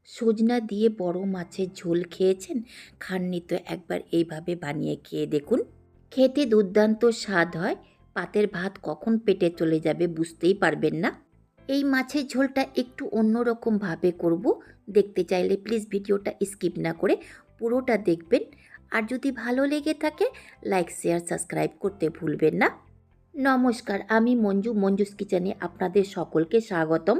সজনা দিয়ে বড় মাছের ঝোল খেয়েছেন? খাননি তো একবার এইভাবে বানিয়ে খেয়ে দেখুন। খেতে দুর্দান্ত স্বাদ হয়। পাতের ভাত কখন পেটে চলে যাবে বুঝতেই পারবেন না। এই মাছের ঝোলটা একটু অন্যরকমভাবে করব। দেখতে চাইলে প্লিজ ভিডিওটা স্কিপ না করে পুরোটা দেখবেন। আর যদি ভালো লেগে থাকে লাইক, শেয়ার, সাবস্ক্রাইব করতে ভুলবেন না। নমস্কার, আমি মঞ্জুস কিচেনে আপনাদের সকলকে স্বাগতম।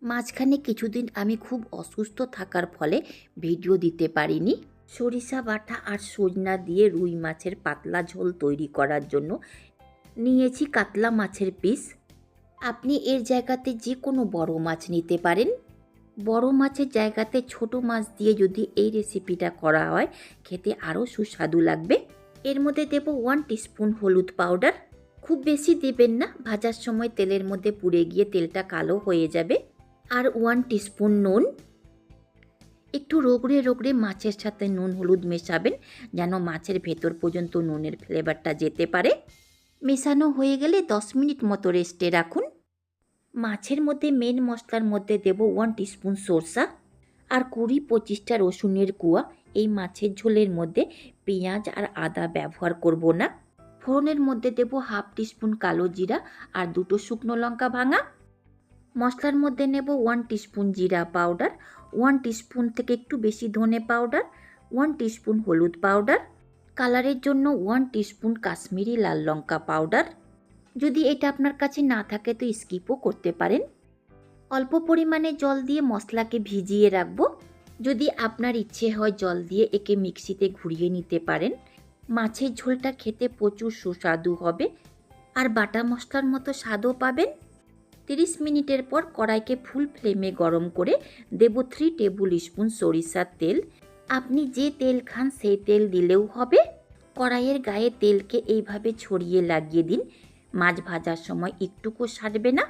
মাঝখানে কিছুদিন আমি খুব অসুস্থ থাকার ফলে ভিডিও দিতে পারিনি। সরিষা বাটা আর সজনা দিয়ে রুই মাছের পাতলা ঝোল তৈরি করার জন্য নিয়েছি কাতলা মাছের পিস। আপনি এর জায়গাতে যে কোনো বড় মাছ নিতে পারেন। বড় মাছের জায়গাতে ছোট মাছ দিয়ে যদি এই রেসিপিটা করা হয় খেতে আরও সুস্বাদু লাগবে। এর মধ্যে দেব 1 টিস্পুন হলুদ পাউডার। খুব বেশি দেবেন না, ভাজার সময় তেলের মধ্যে পুড়ে গিয়ে তেলটা কালো হয়ে যাবে। আর 1 টিস্পুন নুন। একটু রগড়ে রগড়ে মাছের সাথে নুন হলুদ মেশাবেন যেন মাছের ভেতর পর্যন্ত নুনের ফ্লেভারটা যেতে পারে। মেশানো হয়ে গেলে 10 মিনিট মতো রেস্টে রাখুন। মাছের মধ্যে মেন মশলার মধ্যে দেব 1 টিস্পুন সরষা আর 20-25টা রসুনের কুয়া। এই মাছের ঝোলের মধ্যে পেঁয়াজ আর আদা ব্যবহার করব না। ফোড়নের মধ্যে দেব 1/2 টিস্পুন কালো জিরা আর 2টো শুকনো লঙ্কা ভাঙা। মশলার মধ্যে নেব 1 টিস্পুন জিরা পাউডার, 1 টিস্পুন থেকে একটু বেশি ধনে পাউডার, 1 টিস্পুন হলুদ পাউডার, কালারের জন্য 1 টিস্পুন কাশ্মীরি লাল লঙ্কা পাউডার। যদি এটা আপনার কাছে না থাকে তো স্কিপও করতে পারেন। অল্প পরিমাণে জল দিয়ে মশলাকে ভিজিয়ে রাখব। যদি আপনার ইচ্ছে হয় জল দিয়ে একে মিক্সিতে ঘুরিয়ে নিতে পারেন। মাছের ঝোলটা খেতে প্রচুর সুস্বাদু হবে আর বাটা মশলার মতো স্বাদও পাবেন। 30 মিনিটের পর কড়াইকে ফুল ফ্লেমে গরম করে দেব 3 টেবিল স্পুন সরিষার তেল। আপনি যে তেল খান সেই তেল দিলেও হবে। কড়াইয়ের গায়ে তেলকে এইভাবে ছড়িয়ে লাগিয়ে দিন। মাছ ভাজার সময় একটুকু সারবে না।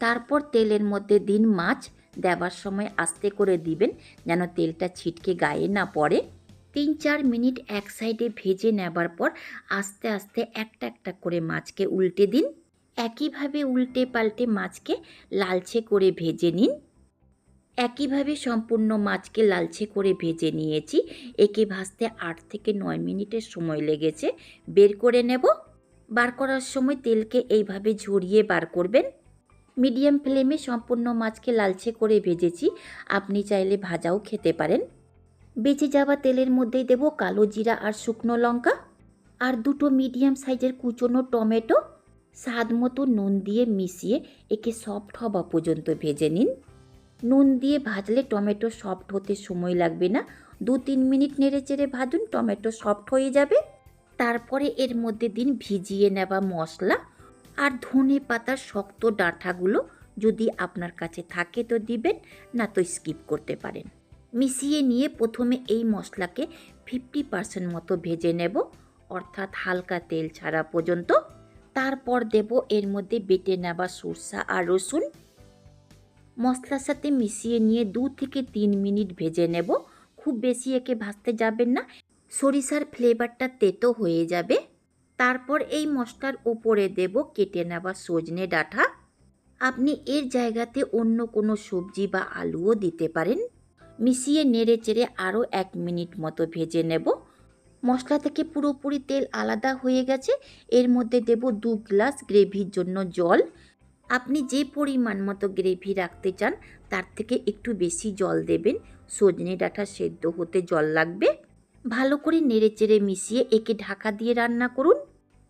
তারপর তেলের মধ্যে দিন মাছ। দেওয়ার সময় আস্তে করে দিবেন যেন তেলটা ছিটকে গায়ে না পড়ে। 3-4 মিনিট এক সাইডে ভেজে নেবার পর আস্তে আস্তে একটা একটা করে মাছকে উল্টে দিন। একইভাবে উল্টে পাল্টে মাছকে লালচে করে ভেজে নিন। একইভাবে সম্পূর্ণ মাছকে লালচে করে ভেজে নিয়েছি। একে ভাজতে 8 থেকে 9 মিনিটের সময় লেগেছে। বের করে নেব। বার করার সময় তেলকে এইভাবে ঝরিয়ে বার করবেন। মিডিয়াম ফ্লেমে সম্পূর্ণ মাছকে লালচে করে ভেজেছি। আপনি চাইলে ভাজাও খেতে পারেন। বেঁচে যাওয়া তেলের মধ্যেই দেব কালো জিরা আর শুকনো লঙ্কা আর 2টো মিডিয়াম সাইজের কুচনো টমেটো। স্বাদ মতো নুন দিয়ে মিশিয়ে একে সফট হওয়া পর্যন্ত ভেজে নিন। নুন দিয়ে ভাজলে টমেটো সফট হতে সময় লাগবে না। 2-3 মিনিট নেড়ে চেড়ে ভাজুন, টমেটো সফট হয়ে যাবে। তারপরে এর মধ্যে দিন ভিজিয়ে নেওয়া মশলা আর ধনে পাতার শক্ত ডাঁটাগুলো। যদি আপনার কাছে থাকে তো দিবেন, না তো স্কিপ করতে পারেন। মিশিয়ে নিয়ে প্রথমে এই মশলাকে 50% মতো ভেজে নেব, অর্থাৎ হালকা তেল ছাড়া পর্যন্ত। তারপর দেব এর মধ্যে বেটে নেওয়া সরষা আর রসুন। মশলার সাথে মিশিয়ে নিয়ে 2 থেকে 3 মিনিট ভেজে নেব। খুব বেশি একে ভাজতে যাবেন না, সরিষার ফ্লেভারটা তেতো হয়ে যাবে। তারপর এই মশলার ওপরে দেব কেটে নেওয়া সজনে ডাঁটা। আপনি এর জায়গাতে অন্য কোনো সবজি বা আলুও দিতে পারেন। মিশিয়ে নেড়ে চেড়ে আরও 1 মিনিট মতো ভেজে নেব। মশলা থেকে পুরোপুরি তেল আলাদা হয়ে গেছে। এর মধ্যে দেব 2 গ্লাস গ্রেভির জন্য জল। আপনি যে পরিমাণ মতো গ্রেভি রাখতে চান তার থেকে একটু বেশি জল দেবেন। সজনে ডাঁটা সেদ্ধ হতে জল লাগবে। ভালো করে নেড়েচেড়ে মিশিয়ে একে ঢাকা দিয়ে রান্না করুন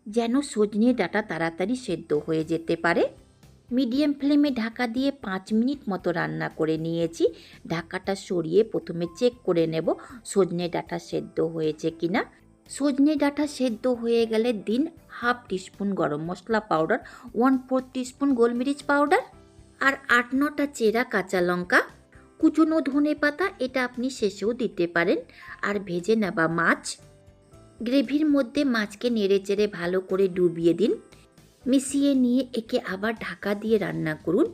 যেন সজনে ডাঁটা তাড়াতাড়ি সেদ্ধ হয়ে যেতে পারে। মিডিয়াম ফ্লেমে ঢাকা দিয়ে 5 মিনিট মতো রান্না করে নিয়েছি। ঢাকাটা সরিয়ে প্রথমে চেক করে নেব সজনে ডাঁটা সেদ্ধ হয়েছে কিনা। সজনে ডাঁটা সেদ্ধ হয়ে গেলে দিন 1/2 টিস্পুন গরম মশলা পাউডার, 1/4 টিস্পুন গোলমরিচ পাউডার আর 8-9টা চেরা কাঁচা লঙ্কা। কুচনো ধনে পাতা, এটা আপনি শেষেও দিতে পারেন। আর ভেজে নেওয়া মাছ। গ্রেভির মধ্যে মাছকে নেড়েচেড়ে ভালো করে ডুবিয়ে দিন। মিশিয়ে নিয়ে একে আবার ঢাকা দিয়ে রান্না করুন।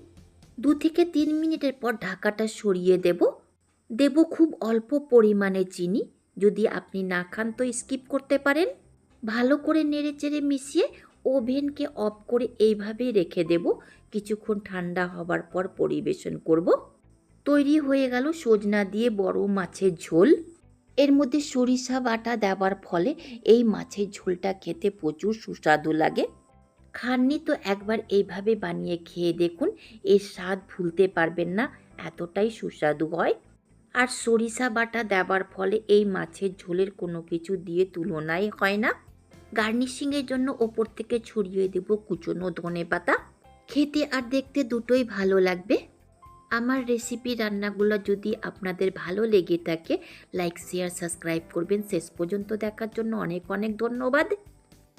2 থেকে 3 মিনিটের পর ঢাকাটা সরিয়ে দেব খুব অল্প পরিমাণে চিনি। যদি আপনি না খান তো স্কিপ করতে পারেন। ভালো করে নেড়েচেড়ে মিশিয়ে ওভেনকে অফ করে এইভাবেই রেখে দেব। কিছুক্ষণ ঠান্ডা হবার পর পরিবেশন করব। তৈরি হয়ে গেল সজনা দিয়ে বড় মাছের ঝোল। এর মধ্যে সরিষা বাটা দেওয়ার ফলে এই মাছের ঝোলটা খেতে প্রচুর সুস্বাদু লাগে। খাননি তো একবার এইভাবে বানিয়ে খেয়ে দেখুন, এর স্বাদ ভুলতে পারবেন না, এতটাই সুস্বাদু হয়। আর সরিষা বাটা দেওয়ার ফলে এই মাছের ঝোলের কোনো কিছু দিয়ে তুলনাই হয় না। গার্নিশিংয়ের জন্য ওপর থেকে ছড়িয়ে দেব কুচনো ধনেপাতা। খেতে আর দেখতে দুটোই ভালো লাগবে। আমার রেসিপি রান্নাগুলো যদি আপনাদের ভালো লেগে থাকে, লাইক শেয়ার সাবস্ক্রাইব করবেন। শেষ পর্যন্ত দেখার জন্য অনেক অনেক ধন্যবাদ।